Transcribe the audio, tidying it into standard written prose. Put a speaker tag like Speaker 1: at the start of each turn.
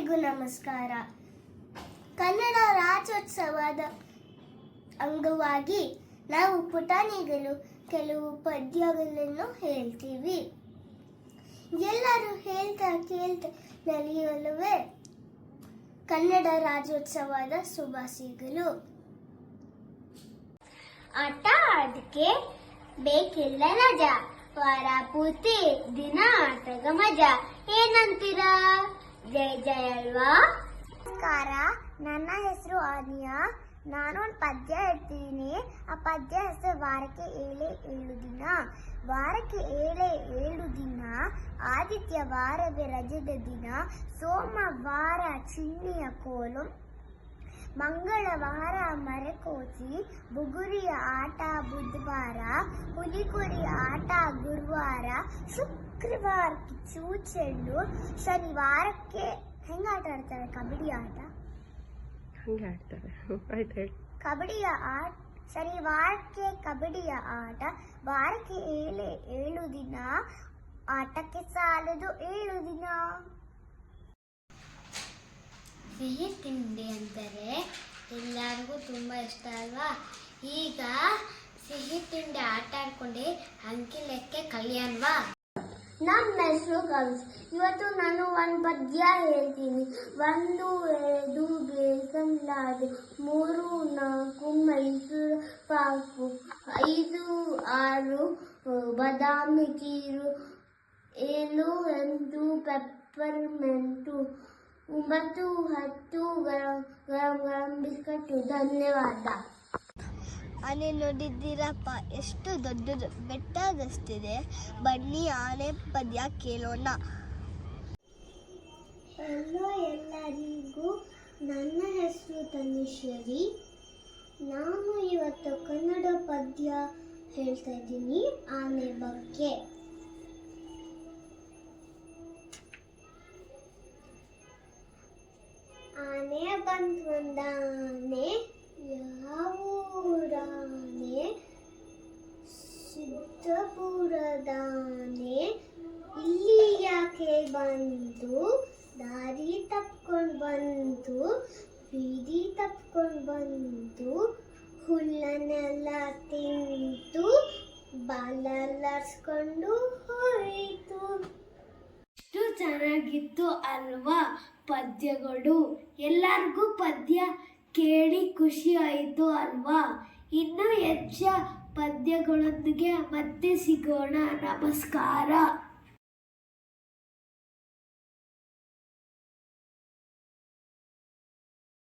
Speaker 1: ಎಲ್ಲರಿಗೂ ನಮಸ್ಕಾರ. ಕನ್ನಡ ರಾಜ್ಯೋತ್ಸವದ ಅಂಗವಾಗಿ ನಾವು ಪುಟಾಣಿಗಳು ಕೆಲವು ಪದ್ಯಗಳನ್ನು ಹೇಳ್ತೀವಿ. ಎಲ್ಲರೂ ಹೇಳ್ತಾ ಕೇಳ್ತಾ ನಲಿಯಲುವೆ ಕನ್ನಡ ರಾಜ್ಯೋತ್ಸವದ ಶುಭಾಶಯಗಳು. ಆಟ ಆಡಕ್ಕೆ ಬೇಕಿಲ್ಲ ರಜಾ, ವಾರ ಪೂರ್ತಿ ದಿನ ಆಟಗ ಮಜಾ. ಏನಂತೀರಾ? ಜಯ ಜಯ ಅಲ್ವಾ? ನಮಸ್ಕಾರ, ನನ್ನ ಹೆಸರು ಆನಿಯಾ. ನಾನೊಂದು ಪದ್ಯ ಹೇಳ್ತೀನಿ. ಆ ಪದ್ಯ ಹೆಸರು ವಾರಕ್ಕೆ ಏಳು ದಿನ. ವಾರಕ್ಕೆ ಏಳು ದಿನ, ಆದಿತ್ಯವಾರವೇ ರಜದ ದಿನ, ಸೋಮವಾರ ಚಿನ್ನಿಯ ಕೋಲು, ಮಂಗಳವಾರ ಮರೆಕೋಸಿ, ಬುಗುರಿಯ ಆಟ ಬುಧವಾರ, ಹುಲಿಕುರಿ ಆಟ ಗುರುವಾರ, ಶುಕ್ರವಾರ ಚೂಚೆಂಡು, ಶನಿವಾರಕ್ಕೆ ಹೆಂಗೆ ಆಟ ಆಡ್ತಾರೆ? ಕಬಡ್ಡಿ ಆಟ ಹಂಗೆ ಆಡ್ತಾರೆ. ಕಬಡ್ಡಿಯ ಆಟ. ಶನಿವಾರಕ್ಕೆ ಕಬಡ್ಡಿಯ ಆಟ. ವಾರಕ್ಕೆ ಏಳು ದಿನ, ಆಟಕ್ಕೆ ಸಾಲದು 7 ದಿನ. ಸಿಹಿ ತಿಂಡಿ ಅಂದರೆ ಎಲ್ಲರಿಗೂ ತುಂಬ ಇಷ್ಟ ಅಲ್ವಾ? ಈಗ ಸಿಹಿ ತಿಂಡಿ ಆಟ ಆಡ್ಕೊಂಡೆ ಅಂಕಿ ಲೆಕ್ಕ ಕಲಿಯಲ್ವಾ? ನಮ್ಮ ಹೆಸರು ಗೌಸ್. ಇವತ್ತು ನಾನು ಒಂದು ಪದ್ಯ ಹೇಳ್ತೀನಿ. 1 2 ಬೇಸನ್ ಲಾಡು, 3 4 ಮೈಸೂರು ಪಾಕು, 5 6 ಬಾದಾಮಿ ಕೀರು, 7 8 ಪೆಪ್ಪರ್ಮೆಂಟು, 9 10 ಗರಂ ಬಿಸ್ಕಟ್ಟು. ಧನ್ಯವಾದ. ಆನೆ ನೋಡಿದ್ದೀರಪ್ಪ, ಎಷ್ಟು ದೊಡ್ಡದು, ಬೆಟ್ಟದಷ್ಟಿದೆ. ಬನ್ನಿ ಆನೆ ಪದ್ಯ ಕೇಳೋಣ. ಹಲೋ ಎಲ್ಲರಿಗೂ, ನನ್ನ ಹೆಸರು ತನುಶ್ರೀ. ನಾನು ಇವತ್ತು ಕನ್ನಡ ಪದ್ಯ ಹೇಳ್ತಾ ಇದ್ದೀನಿ ಆನೆ ಬಗ್ಗೆ. ಆನೆ ಬಂತು ಒಂದಾನೆ, ಯಾವೂರಾನೆ? ಸಿದ್ದಪುರದಾನೆ. ಇಲ್ಲಿ ಯಾಕೆ ಬಂತು? ದಾರಿ ತಪ್ಕೊಂಡು ಬಂತು, ಬೀದಿ ತಪ್ಕೊಂಡು ಬಂತು, ಹುಲ್ಲನ್ನೆಲ್ಲ ತಿಂತು, ಬಾಲರ್ಸ್ಕೊಂಡು ಹೋಯಿತು. ಎಷ್ಟು ಚೆನ್ನಾಗಿತ್ತು ಅಲ್ವಾ ಪದ್ಯಗಳು? ಎಲ್ಲರಿಗೂ ಪದ್ಯ ಕೇಳಿ ಖುಷಿ ಆಯಿತು ಅಲ್ವಾ? ಇನ್ನೂ ಹೆಚ್ಚು ಪದ್ಯಗಳೊಂದಿಗೆ ಮತ್ತೆ ಸಿಗೋಣ. ನಮಸ್ಕಾರ.